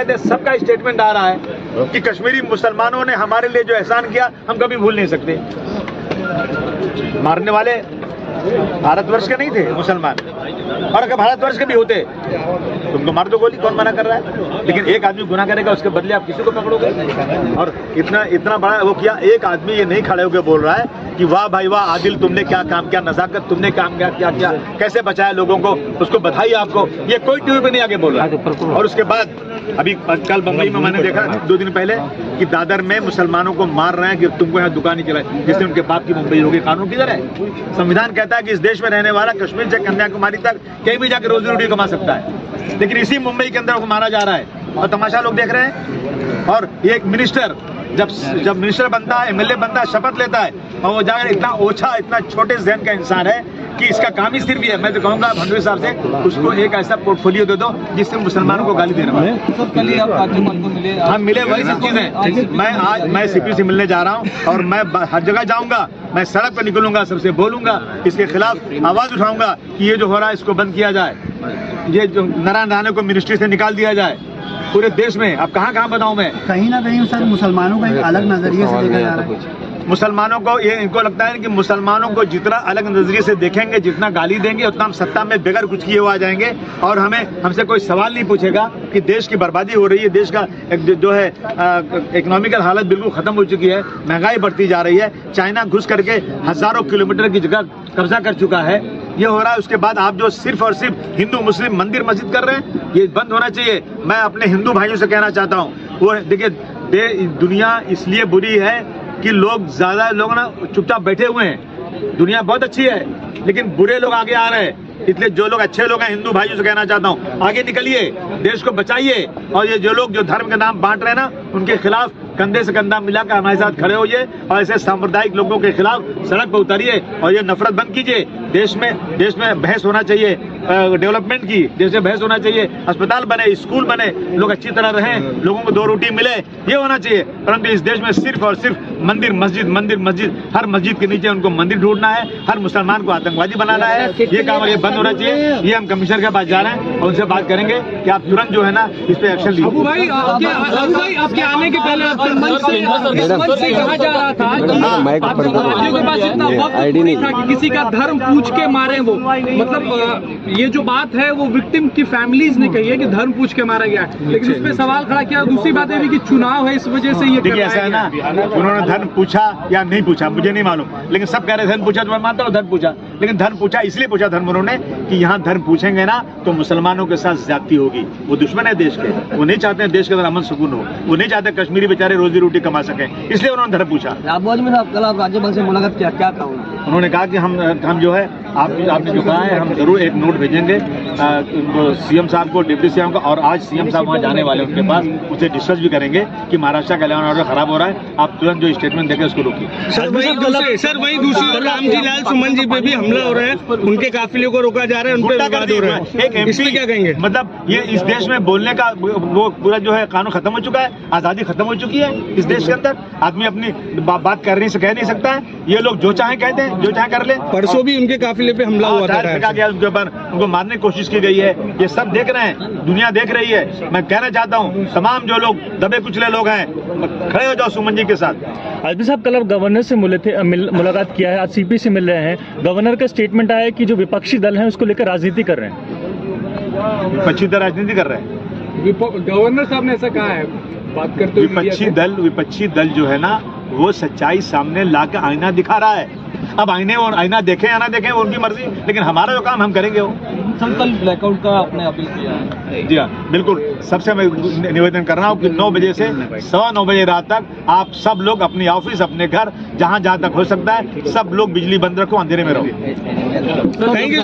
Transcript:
कहते हैं सबका स्टेटमेंट आ रहा है कि कश्मीरी मुसलमानों ने हमारे लिए जो एहसान किया हम कभी भूल नहीं सकते। मारने वाले भारतवर्ष के नहीं थे मुसलमान, और अगर भारतवर्ष के भी होते तुमको मार दो गोली, कौन मना कर रहा है? लेकिन एक आदमी गुनाह करेगा उसके बदले आप किसी को पकड़ोगे? और इतना बड़ा वो किया, एक आदमी ये नहीं खड़े होकर बोल रहा है कि वाह भाई वाह आदिल, तुमने क्या काम किया, नजाकत तुमने काम क्या किया, कैसे बचाया लोगों को, उसको बधाई आपको। ये कोई टीवी पे नहीं आगे बोल रहा है। और उसके बाद अभी कल बम्बई में मैंने देखा 2 दिन पहले कि दादर में मुसलमानों को मार रहे हैं कि तुमको यहाँ दुकान ही चलाई, जिससे उनके बाप की मुंबई होगी। कानून किधर है? संविधान कहता है कि इस देश में रहने वाला कश्मीर से कन्याकुमारी तक कहीं भी जाकर रोजी रोटी कमा सकता है, लेकिन इसी मुंबई के अंदर को मारा जा रहा है और तमाशा लोग देख रहे हैं। और एक मिनिस्टर जब मिनिस्टर बनता है, एमएलए बनता है, शपथ लेता है और वो जाकर इतना ओछा, इतना छोटे जहन का इंसान है कि इसका काम ही सिर्फ ये है। मैं तो कहूँगा भंडवी साहब से, उसको एक ऐसा पोर्टफोलियो दे दो जिससे मुसलमानों को गाली देना पड़े। हम मिले, वही सब चीजें। मैं सीपी से मिलने जा रहा हूँ और मैं हर जगह जाऊंगा, मैं सड़क पर निकलूंगा, सबसे बोलूंगा, इसके खिलाफ आवाज उठाऊंगा कि ये जो हो रहा है इसको बंद किया जाए, ये जो नारायण राणे को मिनिस्ट्री से निकाल दिया जाए पूरे देश में। अब कहाँ बताऊं मैं? कहीं ना कहीं सर मुसलमानों का एक अलग नजरिए से देखा जा रहा है। मुसलमानों को ये इनको लगता है कि मुसलमानों को जितना अलग नजरिए से देखेंगे, जितना गाली देंगे, उतना हम सत्ता में बगैर कुछ किए हुए आ जाएंगे और हमसे कोई सवाल नहीं पूछेगा कि देश की बर्बादी हो रही है, देश का जो है इकोनॉमिकल हालत बिल्कुल खत्म हो चुकी है, महंगाई बढ़ती जा रही है, चाइना घुस करके हजारों किलोमीटर की जगह कब्जा कर चुका है, ये हो रहा है। उसके बाद आप जो सिर्फ और सिर्फ हिंदू मुस्लिम मंदिर मस्जिद कर रहे हैं, ये बंद होना चाहिए। मैं अपने हिंदू भाइयों से कहना चाहता हूँ, वो देखिए दुनिया इसलिए बुरी है कि ज्यादा लोग ना चुपचाप बैठे हुए हैं। दुनिया बहुत अच्छी है लेकिन बुरे लोग आगे आ रहे हैं, इसलिए जो लोग अच्छे लोग हैं हिंदू भाइयों से कहना चाहता हूँ, आगे निकलिए, देश को बचाइए। और ये जो लोग जो धर्म का नाम बांट रहे हैं ना, उनके खिलाफ कंधे से कंधा मिलाकर हमारे साथ खड़े होइए और ऐसे सांप्रदायिक लोगों के खिलाफ सड़क पर उतरिए और ये नफरत बंद कीजिए। देश में बहस होना चाहिए, डेवलपमेंट की, देश में बहस होना चाहिए, अस्पताल बने, स्कूल बने, लोग अच्छी तरह रहें, लोगों को 2 रोटी मिले, ये होना चाहिए। परंतु इस देश में सिर्फ और सिर्फ मंदिर मस्जिद, हर मस्जिद के नीचे उनको मंदिर ढूंढना है, हर मुसलमान को आतंकवादी बनाना है, ये काम ये बंद होना चाहिए। ये हम कमिश्नर के पास जा रहे हैं और उनसे बात करेंगे कि आप तुरंत जो है ना इस पे एक्शन लीजिए। अबू भाई आपके आने के पहले मंच से कहा जा रहा था कि राज्यों के पास इतना वक्त नहीं था कि किसी का धर्म पूछ के मारे वो, मतलब ये जो बात है वो विक्टिम की फैमिलीज ने कही है कि धर्म पूछ के मारा गया, लेकिन उस पर सवाल खड़ा किया। दूसरी बात ये भी कि चुनाव है, इस वजह से ये देखिए ऐसा है ना, उन्होंने धर्म पूछा या नहीं पूछा मुझे नहीं मालूम, लेकिन सब कह रहे धर्म पूछा, तो मैं मानता हूँ धर्म पूछा, लेकिन धर्म पूछा इसलिए पूछा धर्म उन्होंने कि यहाँ धर्म पूछेंगे ना तो मुसलमानों के साथ ज्यादती होगी। वो दुश्मन है देश के, वो नहीं चाहते हैं देश के अंदर अमन सुकून हो, वो नहीं चाहते कश्मीरी बेचारे रोजी रोटी कमा सके, इसलिए उन्होंने धर्म पूछा। कल आप राज्यपाल से मुलाकात किया, क्या कहा उन्होंने कहा कि हम जो है आपने जो कहा है हम जरूर एक नोट भेजेंगे उनको, सीएम साहब को, डिप्टी सीएम को, और आज सीएम साहब वहाँ जाने वाले उनके पास, उनसे डिस्कस भी करेंगे कि महाराष्ट्र का इलेक्शन ऑर्डर खराब हो रहा है, आप तुरंत जो स्टेटमेंट देंगे उसको रोकिए। सर वहीं दूसरी ओर रामजीलाल सुमन जी पे भी हमला हो रहा है, उनके काफिले को रोका जा रहा है, उन पर विवाद हो रहा है, एक एमपी क्या कहेंगे? मतलब ये इस देश में बोलने का वो पूरा जो है कानून खत्म हो चुका है, आजादी खत्म हो चुकी है इस देश के अंदर, आदमी अपनी बात कह नहीं सकता है, ये लोग जो चाहे कहते हैं, जो चाहे कर ले। परसों भी उनके काफिले पे हमला हुआ था, गया उनके ऊपर, उनको मारने की कोशिश की गई है, ये सब देख रहे हैं, दुनिया देख रही है। मैं कहना चाहता हूँ तमाम जो लोग दबे कुचले लोग हैं, खड़े हो जाओ सुमन जी के साथ। आजमी साहब कल आप गवर्नर से मुलाकात किया है, आज सीपी से मिल रहे हैं, गवर्नर का स्टेटमेंट आया है कि जो विपक्षी दल है उसको लेकर राजनीति कर रहे हैं। विपक्षी दल राजनीति कर रहे हैं, गवर्नर साहब ने ऐसा कहा है बात करते हुए। विपक्षी दल जो है ना वो सच्चाई सामने लाकर आईना दिखा रहा है। अब आईना देखें या ना देखें वो उनकी मर्जी, लेकिन हमारा जो काम हम करेंगे वो। कल ब्लैकआउट का आपने अपील किया है? जी हाँ बिल्कुल, सबसे मैं निवेदन कर रहा हूँ कि 9 बजे से 9:15 बजे रात तक आप सब लोग अपनी ऑफिस, अपने घर, जहाँ तक हो सकता है सब लोग बिजली बंद रखो, अंधेरे में रहो। Thank you.